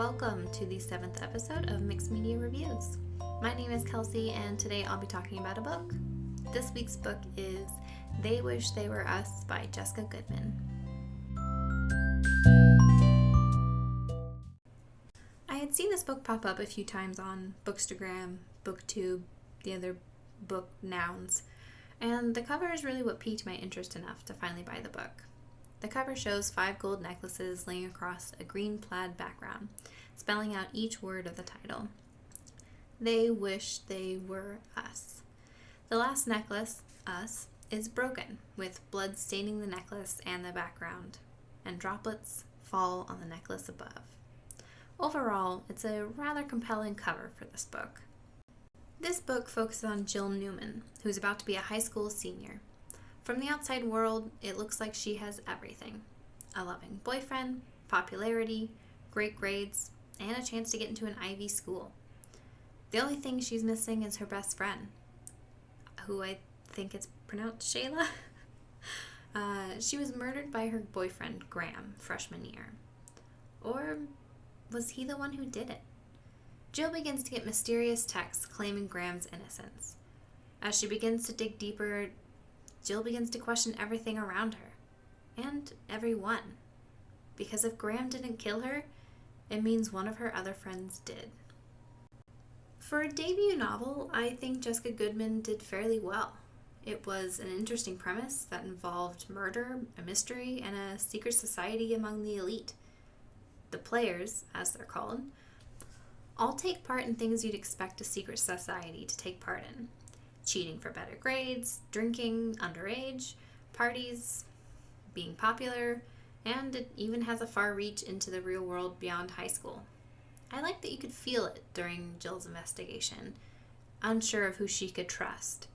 Welcome to the 7th episode of Mixed Media Reviews. My name is Kelsey, and today I'll be talking about a book. This week's book is They Wish They Were Us by Jessica Goodman. I had seen this book pop up a few times on Bookstagram, BookTube, the other book nouns, and the cover is really what piqued my interest enough to finally buy the book. The cover shows 5 gold necklaces laying across a green plaid background, spelling out each word of the title. They wish they were us. The last necklace, us, is broken, with blood staining the necklace and the background, and droplets fall on the necklace above. Overall, it's a rather compelling cover for this book. This book focuses on Jill Newman, who's about to be a high school senior. From the outside world, it looks like she has everything. A loving boyfriend, popularity, great grades, and a chance to get into an Ivy school. The only thing she's missing is her best friend, who I think it's pronounced Shayla. She was murdered by her boyfriend, Graham, freshman year. Or was he the one who did it? Jill begins to get mysterious texts claiming Graham's innocence. As she begins to dig deeper, Jill begins to question everything around her, and everyone. Because if Graham didn't kill her, it means one of her other friends did. For a debut novel, I think Jessica Goodman did fairly well. It was an interesting premise that involved murder, a mystery, and a secret society among the elite. The players, as they're called, all take part in things you'd expect a secret society to take part in. Cheating for better grades, drinking, underage, parties, being popular, and it even has a far reach into the real world beyond high school. I like that you could feel it during Jill's investigation, unsure of who she could trust.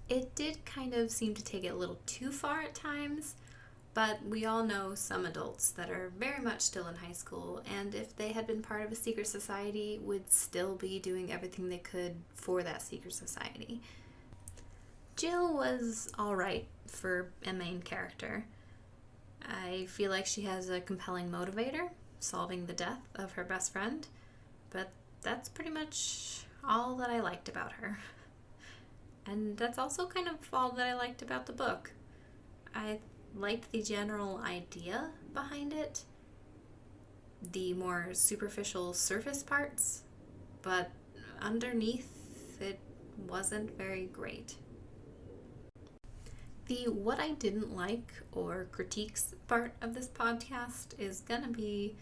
It did kind of seem to take it a little too far at times, but we all know some adults that are very much still in high school, and if they had been part of a secret society, would still be doing everything they could for that secret society. Jill was alright for a main character. I feel like she has a compelling motivator, solving the death of her best friend, but that's pretty much all that I liked about her. And that's also kind of all that I liked about the book. I liked the general idea behind it, the more superficial surface parts, but underneath it wasn't very great. The what I didn't like or critiques part of this podcast is gonna be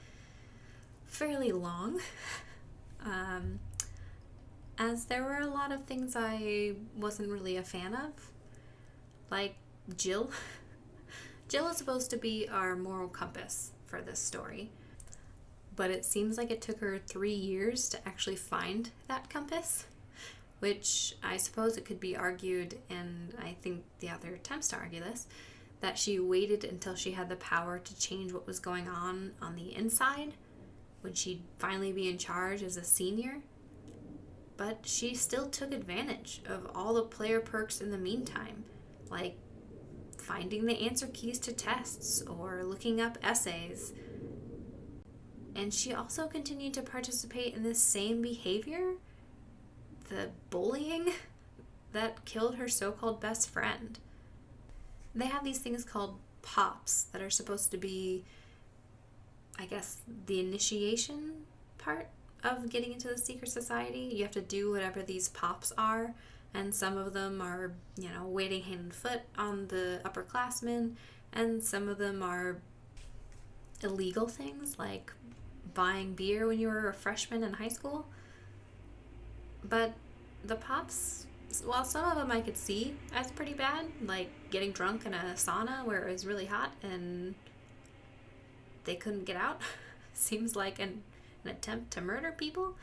fairly long, as there were a lot of things I wasn't really a fan of, like Jill. Jill is supposed to be our moral compass for this story, but it seems like it took her 3 years to actually find that compass, which I suppose it could be argued, and I think the author attempts to argue this, that she waited until she had the power to change what was going on the inside, when she'd finally be in charge as a senior. But she still took advantage of all the player perks in the meantime, like finding the answer keys to tests or looking up essays. And she also continued to participate in this same behavior, the bullying, that killed her so-called best friend. They have these things called pops that are supposed to be, I guess, the initiation part of getting into the secret society. You have to do whatever these pops are, and some of them are, waiting hand and foot on the upperclassmen, and some of them are illegal things, like buying beer when you were a freshman in high school. But the pops, well, some of them I could see as pretty bad, like getting drunk in a sauna where it was really hot and they couldn't get out. Seems like an attempt to murder people.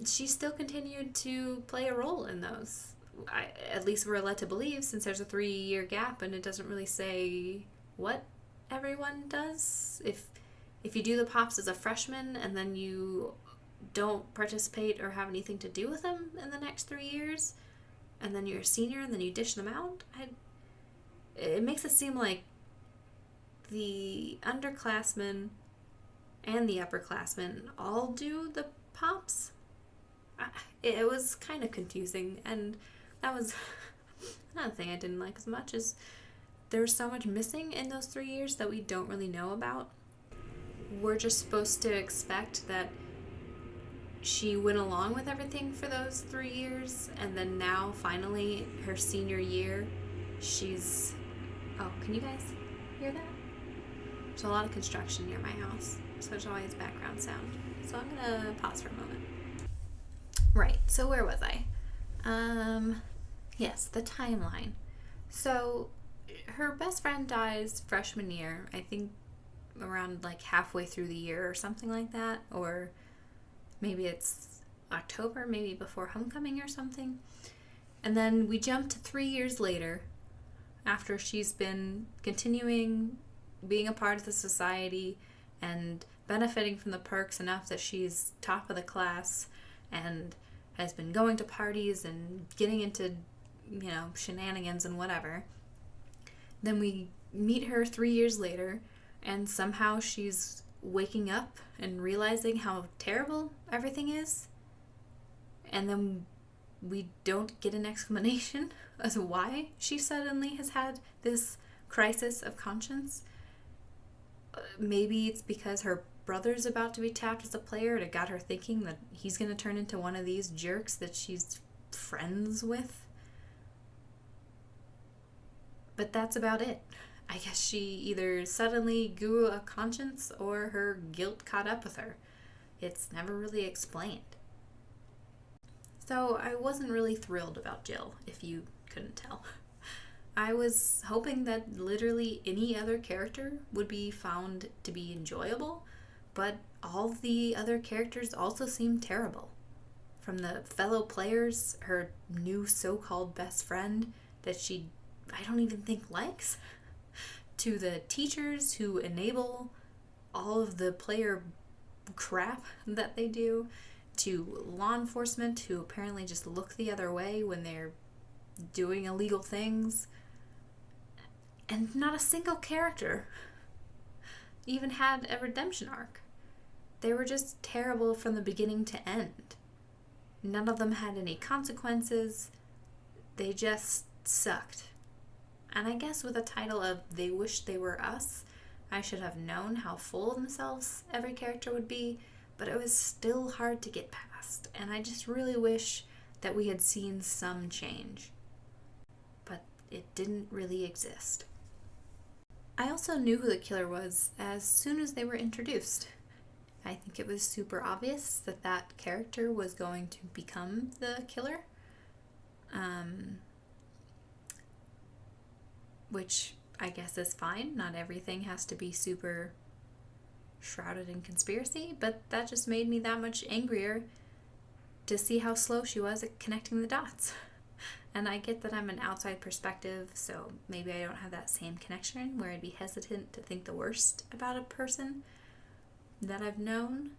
She still continued to play a role in those. At least we're led to believe, since there's a 3-year gap and it doesn't really say what everyone does. If you do the pops as a freshman and then you don't participate or have anything to do with them in the next 3 years, and then you're a senior and then you dish them out, it makes it seem like the underclassmen and the upperclassmen all do the pops. It was kind of confusing, and that was another thing I didn't like as much, is there was so much missing in those 3 years that we don't really know about. We're just supposed to expect that she went along with everything for those 3 years, and then now, finally, her senior year, she's... Oh, can you guys hear that? There's a lot of construction near my house, so there's always background sound. So I'm gonna pause for a moment. Right, so where was I? Yes, the timeline. So her best friend dies freshman year, I think around like halfway through the year or something like that, or maybe it's October, maybe before homecoming or something. And then we jump to 3 years later, after she's been continuing being a part of the society and benefiting from the perks enough that she's top of the class and has been going to parties and getting into, shenanigans and whatever. Then we meet her 3 years later, and somehow she's waking up and realizing how terrible everything is. And then we don't get an explanation as to why she suddenly has had this crisis of conscience. Maybe it's because her brother's about to be tapped as a player, and it got her thinking that he's going to turn into one of these jerks that she's friends with. But that's about it. I guess she either suddenly grew a conscience or her guilt caught up with her. It's never really explained. So I wasn't really thrilled about Jill, if you couldn't tell. I was hoping that literally any other character would be found to be enjoyable, but all the other characters also seemed terrible. From the fellow players, her new so-called best friend that I don't even think likes, to the teachers who enable all of the player crap that they do, to law enforcement who apparently just look the other way when they're doing illegal things. And not a single character even had a redemption arc. They were just terrible from the beginning to end. None of them had any consequences. They just sucked. And I guess with a title of They Wish They Were Us, I should have known how full of themselves every character would be, but it was still hard to get past. And I just really wish that we had seen some change. But it didn't really exist. I also knew who the killer was as soon as they were introduced. I think it was super obvious that that character was going to become the killer. Which I guess is fine. Not everything has to be super shrouded in conspiracy, but that just made me that much angrier to see how slow she was at connecting the dots. And I get that I'm an outside perspective, so maybe I don't have that same connection where I'd be hesitant to think the worst about a person that I've known.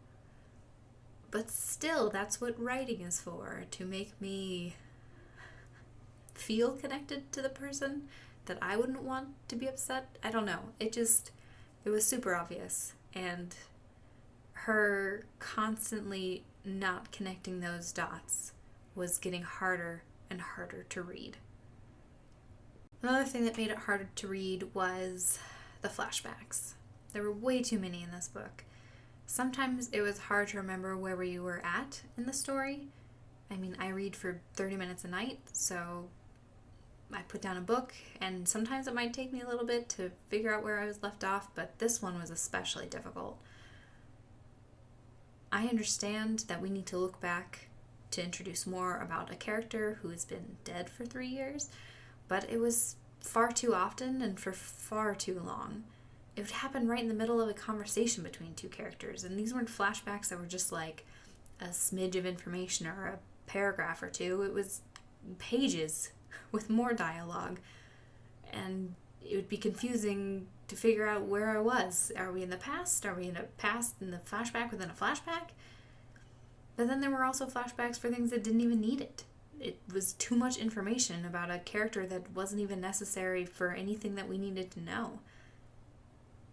But still, that's what writing is for, to make me feel connected to the person that I wouldn't want to be upset. I don't know. It was super obvious. And her constantly not connecting those dots was getting harder and harder to read. Another thing that made it harder to read was the flashbacks. There were way too many in this book. Sometimes it was hard to remember where we were at in the story. I mean, I read for 30 minutes a night, so I put down a book, and sometimes it might take me a little bit to figure out where I was left off, but this one was especially difficult. I understand that we need to look back to introduce more about a character who has been dead for 3 years, but it was far too often and for far too long. It would happen right in the middle of a conversation between two characters, and these weren't flashbacks that were just like a smidge of information or a paragraph or two. It was pages with more dialogue, and it would be confusing to figure out where I was. Are we in the past? Are we in a past in the flashback within a flashback? But then there were also flashbacks for things that didn't even need it. It was too much information about a character that wasn't even necessary for anything that we needed to know.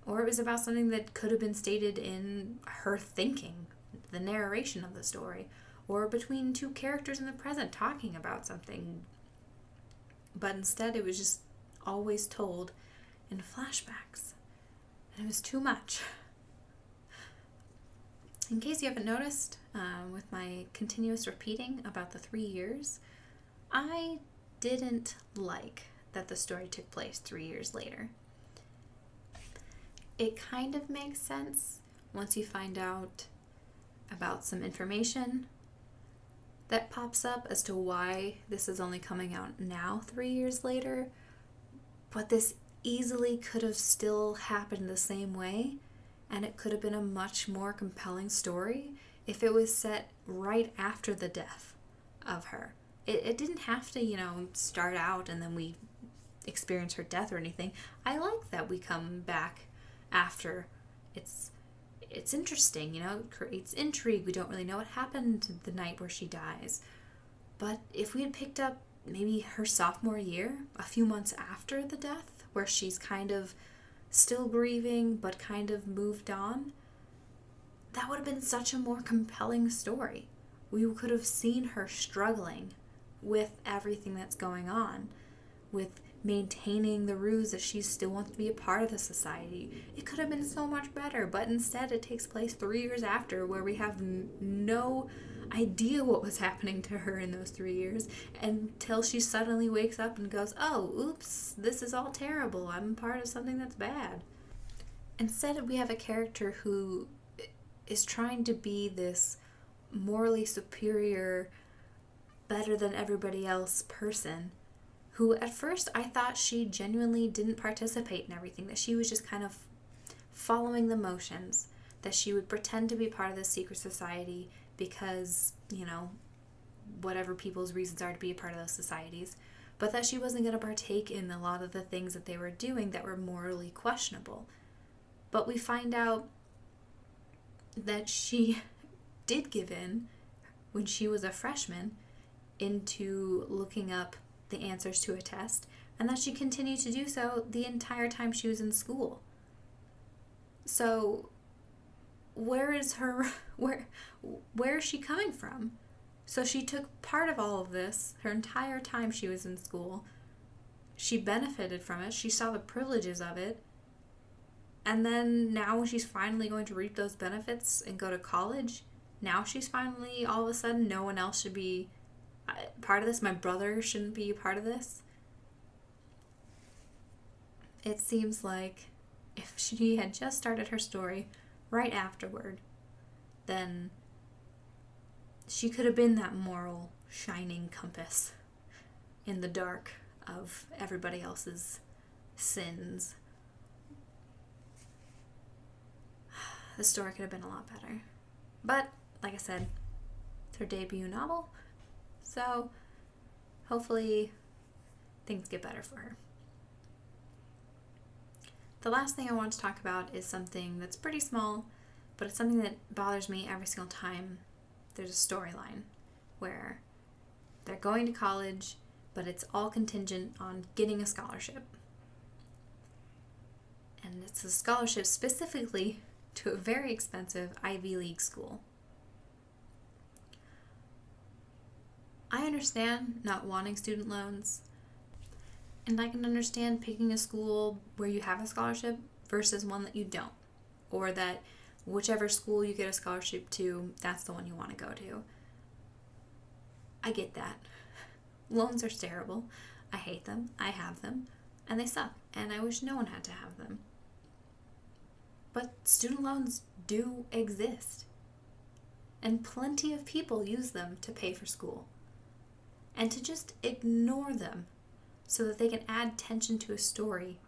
Or it was about something that could have been stated in her thinking, the narration of the story, or between two characters in the present talking about something. But instead, it was just always told in flashbacks. And it was too much. In case you haven't noticed, with my continuous repeating about the 3 years, I didn't like that the story took place 3 years later. It kind of makes sense once you find out about some information that pops up as to why this is only coming out now 3 years later, but this easily could have still happened the same way, and it could have been a much more compelling story if it was set right after the death of her. It didn't have to, start out and then we experience her death or anything. I like that we come back after. It's interesting, it creates intrigue. We don't really know what happened the night where she dies. But if we had picked up maybe her sophomore year, a few months after the death, where she's kind of still grieving but kind of moved on, that would have been such a more compelling story. We could have seen her struggling with everything that's going on, with maintaining the ruse that she still wants to be a part of the society. It could have been so much better, but instead it takes place 3 years after, where we have no idea what was happening to her in those 3 years until she suddenly wakes up and goes, oh, oops, this is all terrible. I'm part of something that's bad. Instead, we have a character who is trying to be this morally superior, better than everybody else person, who at first I thought she genuinely didn't participate in everything, that she was just kind of following the motions, that she would pretend to be part of this secret society because, whatever people's reasons are to be a part of those societies, but that she wasn't going to partake in a lot of the things that they were doing that were morally questionable. But we find out that she did give in when she was a freshman into looking up the answers to a test, and that she continued to do so the entire time she was in school. So where is she coming from? So she took part of all of this her entire time she was in school. She benefited from it. She saw the privileges of it. And then now when she's finally going to reap those benefits and go to college, now she's finally, all of a sudden, no one else should be part of this. My brother shouldn't be a part of this. It seems like if she had just started her story right afterward, then she could have been that moral shining compass in the dark of everybody else's sins. The story could have been a lot better. But, like I said, it's her debut novel, so hopefully things get better for her. The last thing I want to talk about is something that's pretty small, but it's something that bothers me every single time there's a storyline where they're going to college, but it's all contingent on getting a scholarship. And it's a scholarship specifically to a very expensive Ivy League school. I understand not wanting student loans, and I can understand picking a school where you have a scholarship versus one that you don't, or that whichever school you get a scholarship to, that's the one you want to go to. I get that. Loans are terrible. I hate them. I have them. And they suck. And I wish no one had to have them. But student loans do exist. And plenty of people use them to pay for school. And to just ignore them so that they can add tension to a story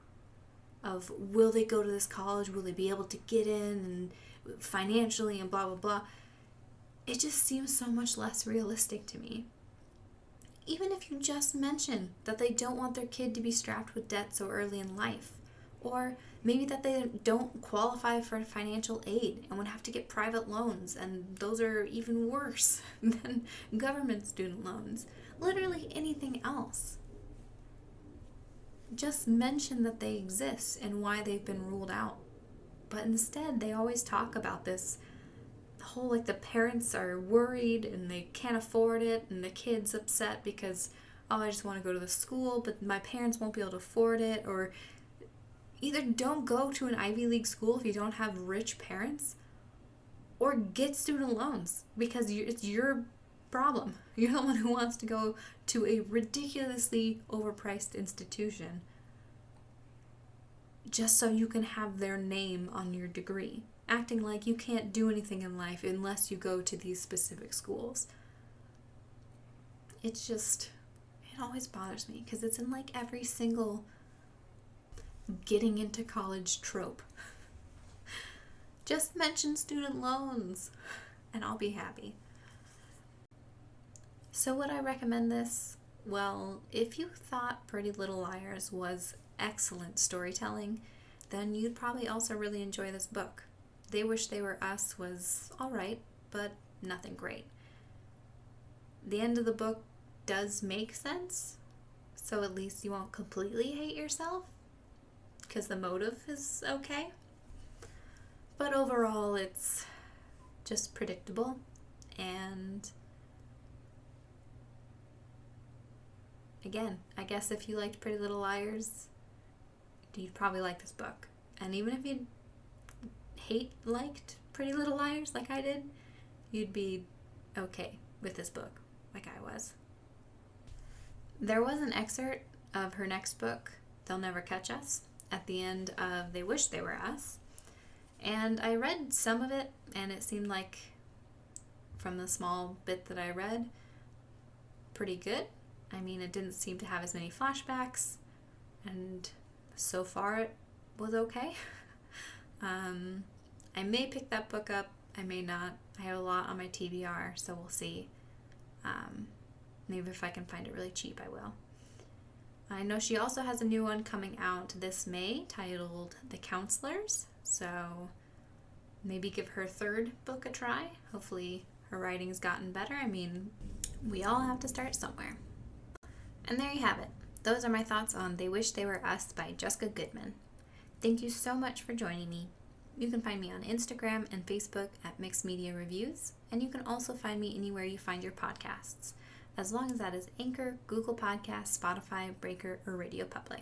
of, will they go to this college? Will they be able to get in and financially and blah, blah, blah. It just seems so much less realistic to me. Even if you just mention that they don't want their kid to be strapped with debt so early in life, or maybe that they don't qualify for financial aid and would have to get private loans, and those are even worse than government student loans. Literally anything else. Just mention that they exist and why they've been ruled out. But instead, they always talk about this whole, like, the parents are worried and they can't afford it, and the kid's upset because, oh, I just want to go to the school, but my parents won't be able to afford it. Or either don't go to an Ivy League school if you don't have rich parents, or get student loans because it's your problem. You're the one who wants to go to a ridiculously overpriced institution just so you can have their name on your degree, acting like you can't do anything in life unless you go to these specific schools. It always bothers me because it's in like every single getting into college trope. Just mention student loans and I'll be happy. So would I recommend this? Well, if you thought Pretty Little Liars was excellent storytelling, then you'd probably also really enjoy this book. They Wish They Were Us was alright, but nothing great. The end of the book does make sense, so at least you won't completely hate yourself, because the motive is okay. But overall, it's just predictable, and again, I guess if you liked Pretty Little Liars, you'd probably like this book. And even if you liked Pretty Little Liars like I did, you'd be okay with this book, like I was. There was an excerpt of her next book, They'll Never Catch Us, at the end of They Wish They Were Us. And I read some of it, and it seemed like, from the small bit that I read, pretty good. I mean, it didn't seem to have as many flashbacks, and so far it was okay. I may pick that book up, I may not. I have a lot on my TBR, so we'll see. Maybe if I can find it really cheap, I will. I know she also has a new one coming out this May titled The Counselors, so maybe give her third book a try. Hopefully her writing's gotten better. I mean, we all have to start somewhere. And there you have it. Those are my thoughts on They Wish They Were Us by Jessica Goodman. Thank you so much for joining me. You can find me on Instagram and Facebook at Mixed Media Reviews, and you can also find me anywhere you find your podcasts, as long as that is Anchor, Google Podcasts, Spotify, Breaker, or Radio Public.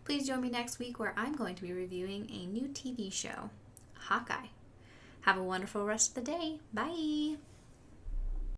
Please join me next week where I'm going to be reviewing a new TV show, Hawkeye. Have a wonderful rest of the day. Bye!